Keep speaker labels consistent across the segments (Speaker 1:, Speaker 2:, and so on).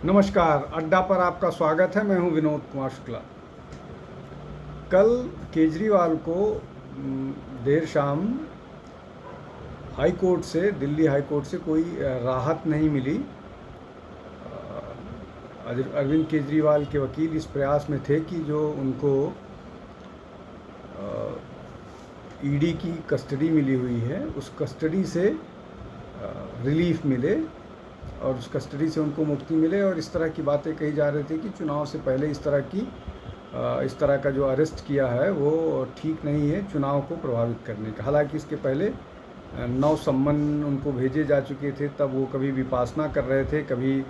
Speaker 1: नमस्कार, अड्डा पर आपका स्वागत है। मैं हूं विनोद कुमार शुक्ला। कल केजरीवाल को देर शाम हाई कोर्ट से, दिल्ली हाई कोर्ट से कोई राहत नहीं मिली। अरविंद केजरीवाल के वकील इस प्रयास में थे कि जो उनको ईडी की कस्टडी मिली हुई है उस कस्टडी से रिलीफ मिले और उस कस्टडी से उनको मुक्ति मिले। और इस तरह की बातें कही जा रही थी कि चुनाव से पहले इस तरह का जो अरेस्ट किया है वो ठीक नहीं है चुनाव को प्रभावित करने का। हालांकि इसके पहले 9 सम्मन उनको भेजे जा चुके थे, तब वो कभी विपासना कर रहे थे, कभी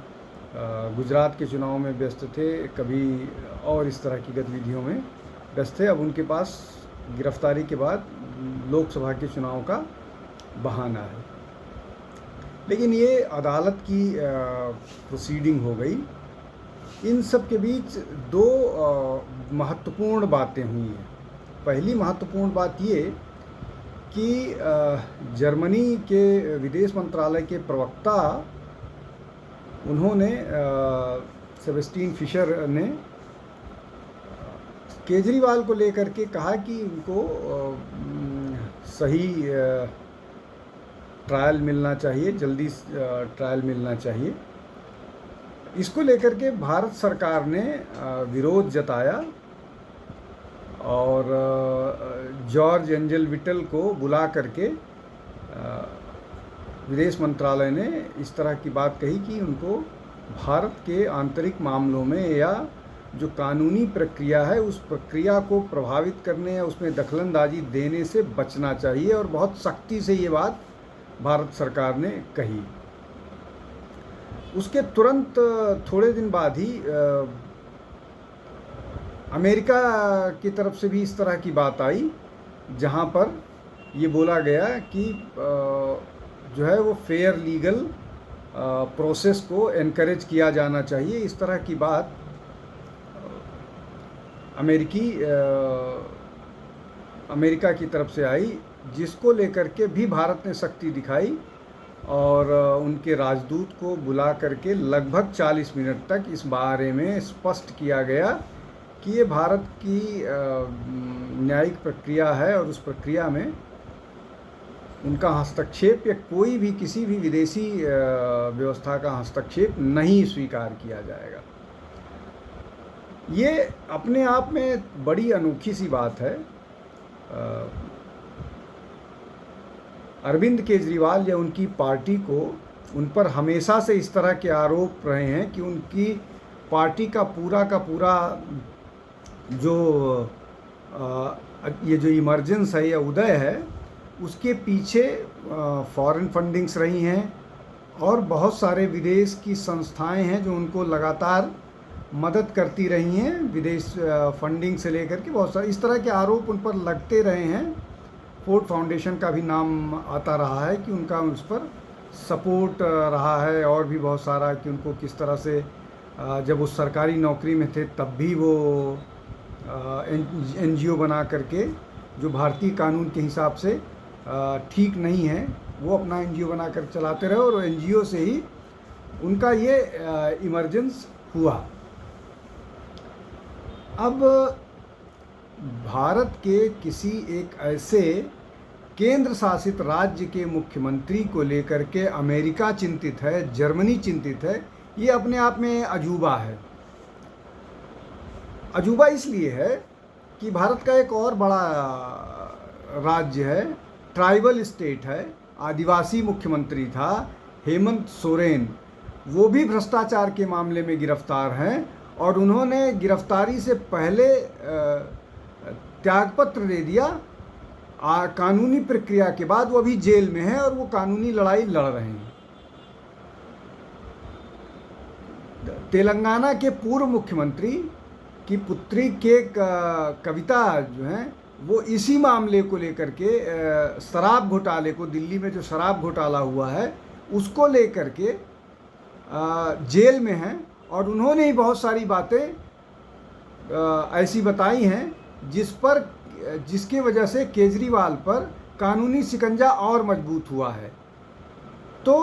Speaker 1: गुजरात के चुनाव में व्यस्त थे, कभी और इस तरह की गतिविधियों में व्यस्त थे। अब उनके पास गिरफ्तारी के बाद लोकसभा के चुनाव का बहाना है। लेकिन ये अदालत की प्रोसीडिंग हो गई। इन सब के बीच दो महत्वपूर्ण बातें हुई हैं। पहली महत्वपूर्ण बात ये कि जर्मनी के विदेश मंत्रालय के प्रवक्ता उन्होंने सेबेस्टियन फिशर ने केजरीवाल को लेकर के कहा कि उनको सही ट्रायल मिलना चाहिए, जल्दी ट्रायल मिलना चाहिए। इसको लेकर के भारत सरकार ने विरोध जताया और जॉर्ज एंजल विटल को बुला करके विदेश मंत्रालय ने इस तरह की बात कही कि उनको भारत के आंतरिक मामलों में या जो कानूनी प्रक्रिया है उस प्रक्रिया को प्रभावित करने या उसमें दखलंदाजी देने से बचना चाहिए। और बहुत सख्ती से ये बात भारत सरकार ने कही। उसके तुरंत थोड़े दिन बाद ही अमेरिका की तरफ से भी इस तरह की बात आई, जहां पर ये बोला गया कि जो है वो फेयर लीगल प्रोसेस को एनकरेज किया जाना चाहिए। इस तरह की बात अमेरिका की तरफ से आई, जिसको लेकर के भी भारत ने सख्ती दिखाई और उनके राजदूत को बुला करके लगभग 40 मिनट तक इस बारे में स्पष्ट किया गया कि ये भारत की न्यायिक प्रक्रिया है और उस प्रक्रिया में उनका हस्तक्षेप या कोई भी किसी भी विदेशी व्यवस्था का हस्तक्षेप नहीं स्वीकार किया जाएगा। ये अपने आप में बड़ी अनोखी सी बात है। अरविंद केजरीवाल या उनकी पार्टी को, उन पर हमेशा से इस तरह के आरोप रहे हैं कि उनकी पार्टी का पूरा जो ये जो इमरजेंस है या उदय है उसके पीछे फॉरेन फंडिंग्स रही हैं और बहुत सारे विदेश की संस्थाएं हैं जो उनको लगातार मदद करती रही हैं, विदेश फंडिंग से लेकर के बहुत सारे इस तरह के आरोप उन पर लगते रहे हैं। फोर्ड फाउंडेशन का भी नाम आता रहा है कि उनका उस पर सपोर्ट रहा है, और भी बहुत सारा कि उनको किस तरह से जब वो सरकारी नौकरी में थे तब भी वो NGO बना करके, जो भारतीय कानून के हिसाब से ठीक नहीं है, वो अपना NGO बना कर चलाते रहे और NGO से ही उनका ये इमरजेंस हुआ। अब भारत के किसी एक ऐसे केंद्र शासित राज्य के मुख्यमंत्री को लेकर के अमेरिका चिंतित है, जर्मनी चिंतित है, ये अपने आप में अजूबा है। अजूबा इसलिए है कि भारत का एक और बड़ा राज्य है, ट्राइबल स्टेट है, आदिवासी मुख्यमंत्री था हेमंत सोरेन, वो भी भ्रष्टाचार के मामले में गिरफ्तार हैं और उन्होंने गिरफ्तारी से पहले त्यागपत्र दे दिया। कानूनी प्रक्रिया के बाद वो अभी जेल में है और वो कानूनी लड़ाई लड़ रहे हैं। तेलंगाना के पूर्व मुख्यमंत्री की पुत्री के कविता जो हैं वो इसी मामले को लेकर के शराब घोटाले को, दिल्ली में जो शराब घोटाला हुआ है उसको लेकर के जेल में हैं और उन्होंने ही बहुत सारी बातें ऐसी बताई हैं जिसके वजह से केजरीवाल पर कानूनी शिकंजा और मजबूत हुआ है। तो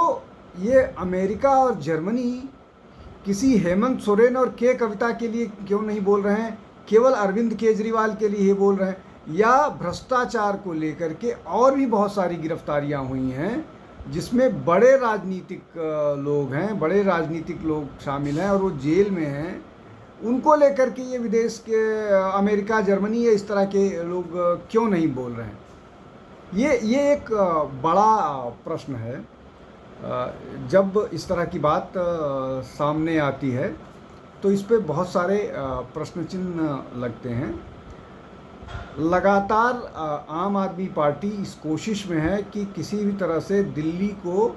Speaker 1: ये अमेरिका और जर्मनी किसी हेमंत सोरेन और के कविता के लिए क्यों नहीं बोल रहे हैं, केवल अरविंद केजरीवाल के लिए ही बोल रहे हैं? या भ्रष्टाचार को लेकर के और भी बहुत सारी गिरफ्तारियां हुई हैं जिसमें बड़े राजनीतिक लोग हैं, बड़े राजनीतिक लोग शामिल हैं और वो जेल में हैं, उनको लेकर के ये विदेश के अमेरिका, जर्मनी या इस तरह के लोग क्यों नहीं बोल रहे हैं? ये एक बड़ा प्रश्न है। जब इस तरह की बात सामने आती है तो इस पे बहुत सारे प्रश्न चिन्ह लगते हैं। लगातार आम आदमी पार्टी इस कोशिश में है कि किसी भी तरह से दिल्ली को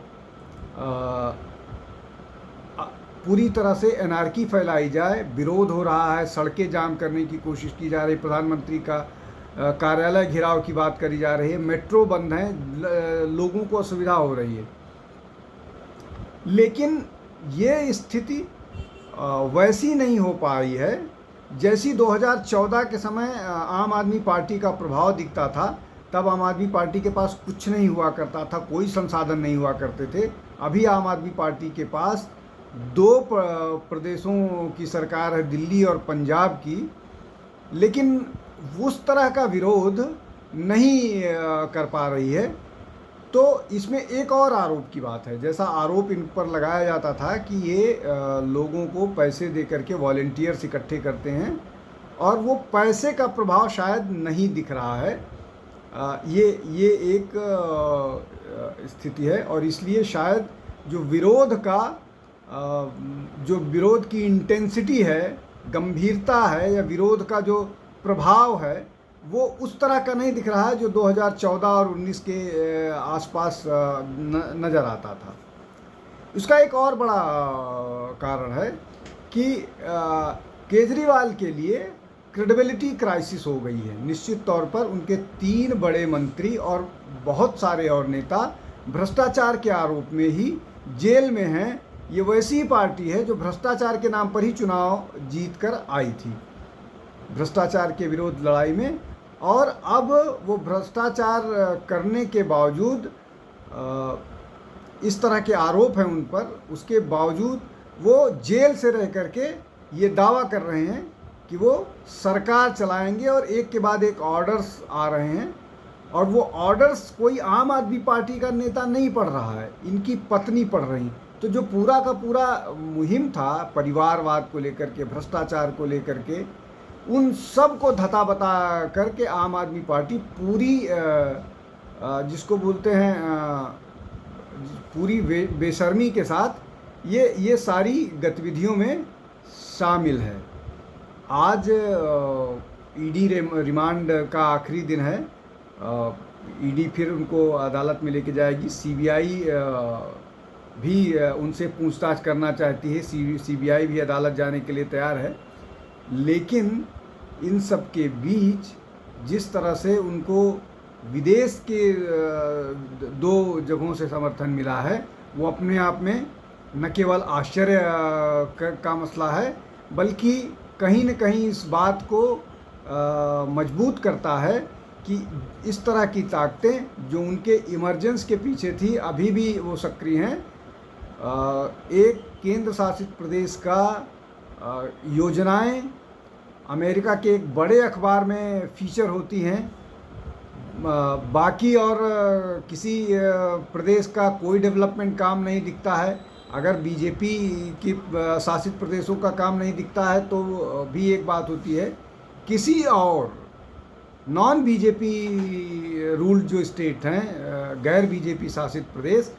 Speaker 1: पूरी तरह से एनार्की फैलाई जाए। विरोध हो रहा है, सड़कें जाम करने की कोशिश की जा रही, प्रधानमंत्री का कार्यालय घिराव की बात करी जा रही है, मेट्रो बंद है, लोगों को असुविधा हो रही है। लेकिन ये स्थिति वैसी नहीं हो पाई है जैसी 2014 के समय आम आदमी पार्टी का प्रभाव दिखता था। तब आम आदमी पार्टी के पास कुछ नहीं हुआ करता था, कोई संसाधन नहीं हुआ करते थे। अभी आम आदमी पार्टी के पास 2 प्रदेशों की सरकार है, दिल्ली और पंजाब की, लेकिन उस तरह का विरोध नहीं कर पा रही है। तो इसमें एक और आरोप की बात है, जैसा आरोप इन पर लगाया जाता था कि ये लोगों को पैसे दे करके वॉलंटियर्स इकट्ठे करते हैं और वो पैसे का प्रभाव शायद नहीं दिख रहा है। ये एक स्थिति है और इसलिए शायद जो विरोध की इंटेंसिटी है, गंभीरता है, या विरोध का जो प्रभाव है, वो उस तरह का नहीं दिख रहा है जो 2014 और 19 के आसपास नज़र आता था। इसका एक और बड़ा कारण है कि केजरीवाल के लिए क्रेडिबिलिटी क्राइसिस हो गई है। निश्चित तौर पर उनके 3 बड़े मंत्री और बहुत सारे और नेता भ्रष्टाचार के आरोप में ही जेल में हैं। ये वैसी पार्टी है जो भ्रष्टाचार के नाम पर ही चुनाव जीत कर आई थी, भ्रष्टाचार के विरोध लड़ाई में, और अब वो भ्रष्टाचार करने के बावजूद, इस तरह के आरोप हैं उन पर, उसके बावजूद वो जेल से रह करके ये दावा कर रहे हैं कि वो सरकार चलाएंगे और एक के बाद एक ऑर्डर्स आ रहे हैं। और वो ऑर्डर्स कोई आम आदमी पार्टी का नेता नहीं पढ़ रहा है, इनकी पत्नी पढ़ रही। तो जो पूरा का पूरा मुहिम था परिवारवाद को लेकर के, भ्रष्टाचार को लेकर के, उन सब को धता बता करके आम आदमी पार्टी पूरी जिसको बोलते हैं पूरी बेशर्मी के साथ ये सारी गतिविधियों में शामिल है। आज ईडी रिमांड का आखिरी दिन है। ईडी फिर उनको अदालत में लेके जाएगी। सीबीआई भी उनसे पूछताछ करना चाहती है। सीबीआई भी अदालत जाने के लिए तैयार है। लेकिन इन सब के बीच जिस तरह से उनको विदेश के 2 जगहों से समर्थन मिला है, वो अपने आप में न केवल आश्चर्य का मसला है, बल्कि कहीं न कहीं इस बात को मजबूत करता है कि इस तरह की ताकतें जो उनके इमरजेंस के पीछे थी, अभी भी वो सक्रिय हैं। एक केंद्र शासित प्रदेश का योजनाएं अमेरिका के एक बड़े अखबार में फीचर होती हैं, बाकी और किसी प्रदेश का कोई डेवलपमेंट काम नहीं दिखता है। अगर बीजेपी की शासित प्रदेशों का काम नहीं दिखता है तो भी एक बात होती है, किसी और नॉन बीजेपी रूल जो स्टेट हैं, गैर बीजेपी शासित प्रदेश,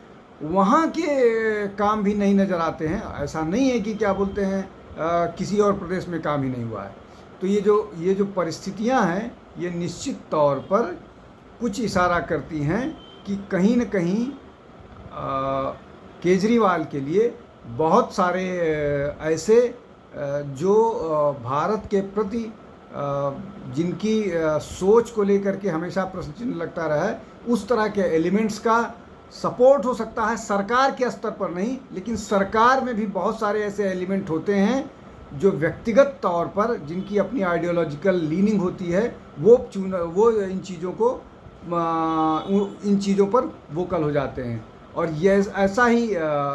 Speaker 1: वहाँ के काम भी नहीं नज़र आते हैं। ऐसा नहीं है कि क्या बोलते हैं किसी और प्रदेश में काम ही नहीं हुआ है। तो ये जो परिस्थितियाँ हैं, ये निश्चित तौर पर कुछ इशारा करती हैं कि कहीं न कहीं केजरीवाल के लिए बहुत सारे ऐसे जो भारत के प्रति जिनकी सोच को लेकर के हमेशा प्रश्न चिन्ह लगता रहा है, उस तरह के एलिमेंट्स का सपोर्ट हो सकता है। सरकार के स्तर पर नहीं, लेकिन सरकार में भी बहुत सारे ऐसे एलिमेंट होते हैं जो व्यक्तिगत तौर पर, जिनकी अपनी आइडियोलॉजिकल लीनिंग होती है, वो इन चीज़ों पर वोकल हो जाते हैं। और ये ऐसा ही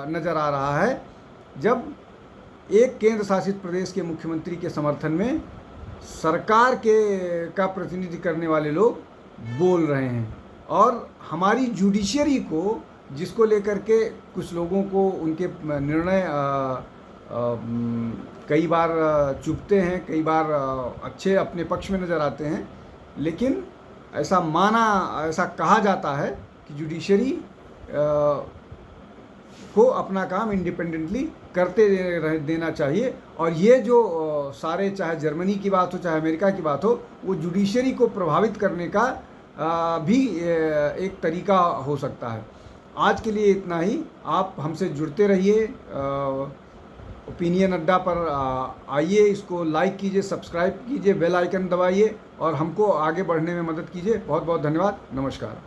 Speaker 1: नज़र आ रहा है जब एक केंद्र शासित प्रदेश के मुख्यमंत्री के समर्थन में सरकार का प्रतिनिधि करने वाले लोग बोल रहे हैं। और हमारी जुडिशरी को, जिसको लेकर के कुछ लोगों को उनके निर्णय कई बार चुभते हैं, कई बार अच्छे अपने पक्ष में नज़र आते हैं, लेकिन ऐसा कहा जाता है कि जुडिशरी को अपना काम इंडिपेंडेंटली करते देना चाहिए। और ये जो सारे, चाहे जर्मनी की बात हो चाहे अमेरिका की बात हो, वो जुडिशरी को प्रभावित करने का भी एक तरीका हो सकता है। आज के लिए इतना ही। आप हमसे जुड़ते रहिए, ओपिनियन अड्डा पर आइए, इसको लाइक कीजिए, सब्सक्राइब कीजिए, बेल आइकन दबाइए और हमको आगे बढ़ने में मदद कीजिए। बहुत बहुत धन्यवाद। नमस्कार।